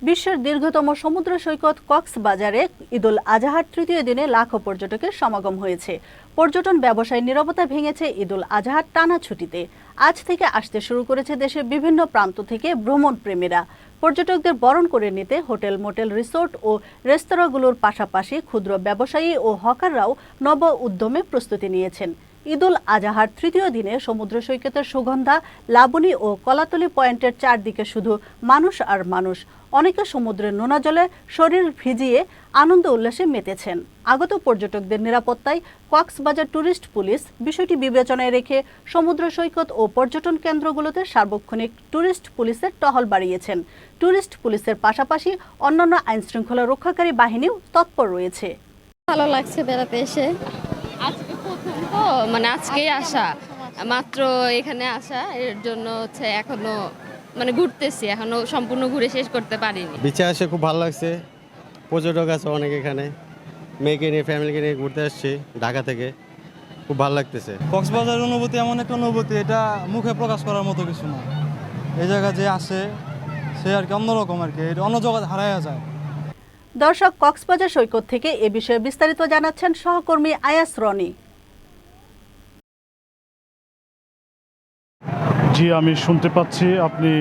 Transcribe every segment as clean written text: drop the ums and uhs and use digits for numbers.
বিশ্বের দীর্ঘতম সমুদ্র সৈকত কক্সবাজারে ঈদুল আজহার তৃতীয় দিনে লাখো পর্যটকের সমাগম হয়েছে। পর্যটন ব্যবসায় নীরবতা ভেঙেছে ঈদুল আজহার টানা ছুটিতে। আজ থেকে আসতে শুরু করেছে দেশের বিভিন্ন প্রান্ত থেকে ভ্রমণ প্রেমীরা। পর্যটকদের বরণ করে নিতে হোটেল, মোটেল, রিসোর্ট ও রেস্তোরাঁগুলোর পাশাপাশি ক্ষুদ্র ব্যবসায়ী ও হকাররাও নব উদ্যমে প্রস্তুতি নিয়েছেন। ঈদুল আজহার তৃতীয় দিনে সমুদ্র সৈকতের সুগন্ধা, লাবণী ও কলাতলি পয়েন্টের চারদিকে শুধু মানুষ আর মানুষ। অনেকে সমুদ্রের নোনা জলে শরীর ভিজিয়ে আনন্দ উল্লাসে মেতেছেন। আগত পর্যটকদের নিরাপত্তায় কক্সবাজার ট্যুরিস্ট পুলিশ বিষয়টি বিবেচনায় রেখে সমুদ্র সৈকত ও পর্যটন কেন্দ্রগুলোতে সার্বক্ষণিক ট্যুরিস্ট পুলিশের টহল বাড়িয়েছেন। ট্যুরিস্ট পুলিশের পাশাপাশি অন্যান্য আইনশৃঙ্খলা রক্ষাকারী বাহিনীও তৎপর রয়েছে। ভালো লাগছে বেড়াতে এসে। আজকে প্রথম তো আজকেই আসা, মাত্র এখানে আসা, এর জন্য এখনো ঘুরতেছি, এখনো সম্পূর্ণ ঘুরে শেষ করতে পারিনি। বিচে আসে খুব ভালো লাগছে। পর্যটক আছে অনেক এখানে, মেয়েকে নিয়ে ফ্যামিলিকে নিয়ে ঘুরতে আসছি ঢাকা থেকে, খুব ভালো লাগতেছে। কক্সবাজারের অনুভূতি এমন একটা অনুভূতি, এটা মুখে প্রকাশ করার মতো কিছু না। এই জায়গা যে আসে সে আর কি অন্যরকম, আর কি অন্য জগৎ হারাইয়া যায়। দর্শক, কক্সবাজার সৈকত থেকে এ বিষয়ে বিস্তারিত জানাচ্ছেন সহকর্মী আয়াস রনি। জি, আমি শুনতে পাচ্ছি আপনি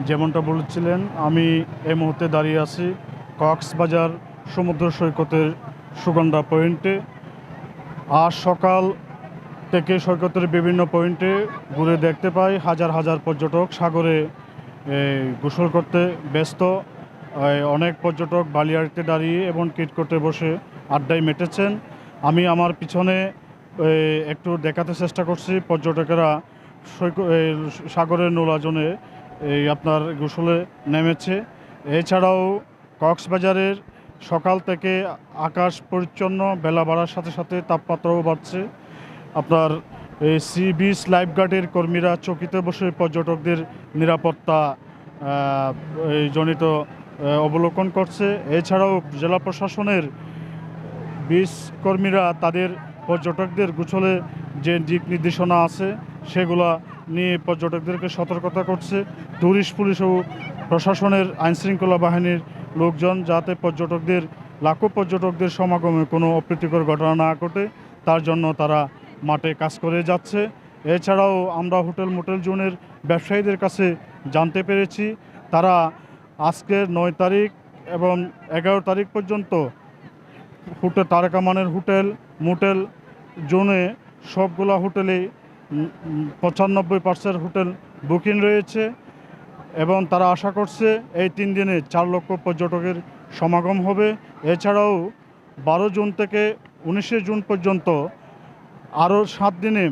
যেমনটা বলেছিলেন। আমি এই মুহূর্তে দাঁড়িয়ে আছি কক্সবাজার সমুদ্র সৈকতের সুগন্ধা পয়েন্টে। আজ সকাল থেকে সৈকতের বিভিন্ন পয়েন্টে ঘুরে দেখতে পাই হাজার হাজার পর্যটক সাগরে গোসল করতে ব্যস্ত। অনেক পর্যটক বালিয়াড়িতে দাঁড়িয়ে এবং কিটকোটে বসে আড্ডায় মেতেছেন। আমি আমার পিছনে একটু দেখাতে চেষ্টা করছি পর্যটকেরা সাগরের নোলাজনে আপনার গোসলে নেমেছে। এছাড়াও কক্সবাজারের সকাল থেকে আকাশ পরিচ্ছন্ন, বেলা বাড়ার সাথে সাথে তাপমাত্রাও বাড়ছে। আপনার সি বিচ লাইফগার্ডের কর্মীরা চকিতে বসে পর্যটকদের নিরাপত্তা জনিত অবলোকন করছে। এছাড়াও জেলা প্রশাসনের বিচ কর্মীরা তাদের পর্যটকদের গোসলে যে দিক নির্দেশনা আছে সেগুলা নিয়ে পর্যটকদেরকে সতর্কতা করছে। ট্যুরিস্ট পুলিশ ও প্রশাসনের আইনশৃঙ্খলা বাহিনীর লোকজন যাতে লাখো পর্যটকদের সমাগমে কোনো অপ্রীতিকর ঘটনা না ঘটে তার জন্য তারা মাঠে কাজ করে যাচ্ছে। এছাড়াও আমরা হোটেল, মোটেল জোনের ব্যবসায়ীদের কাছে জানতে পেরেছি তারা আজকের ৯ তারিখ এবং ১১ তারিখ পর্যন্ত তারকা মানের হোটেল, মোটেল জোনে সবগুলা হোটেলেই ৯৫% হোটেল বুকিং রয়েছে এবং তারা আশা করছে এই ৩ দিনে ৪ লক্ষ পর্যটকের সমাগম হবে। এছাড়াও ১২ জুন থেকে ১৯ জুন পর্যন্ত আরও ৭ দিনে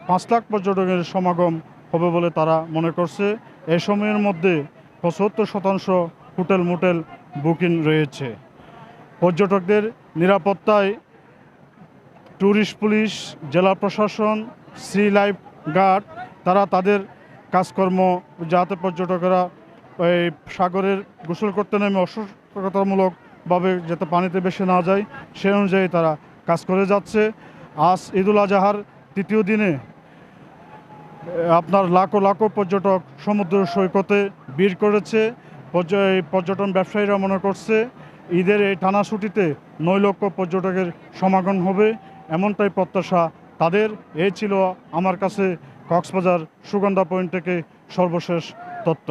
৫ লাখ পর্যটকের সমাগম হবে বলে তারা মনে করছে। এই সময়ের মধ্যে ৭৫% হোটেল, মোটেল বুকিং রয়েছে। পর্যটকদের নিরাপত্তায় ট্যুরিস্ট পুলিশ, জেলা প্রশাসন, সি লাইফ গার্ড তারা তাদের কাজকর্ম যাতে পর্যটকেরা এই সাগরের গোসল করতে নেমে অসতর্কতামূলকভাবে যাতে পানিতে বেশি না যায় সে অনুযায়ী তারা কাজ করে যাচ্ছে। আজ ঈদুল আজহার তৃতীয় দিনে আপনার লাখো লাখো পর্যটক সমুদ্র সৈকতে ভিড় করেছে। পর্যটন ব্যবসায়ীরা মনে করছে ঈদের এই টানা ছুটিতে ৯ লক্ষ পর্যটকের সমাগম হবে, এমনটাই প্রত্যাশা তাদের। এই ছিল আমার কাছে কক্সবাজার সুগন্ধা পয়েন্ট থেকে সর্বশেষ তথ্য।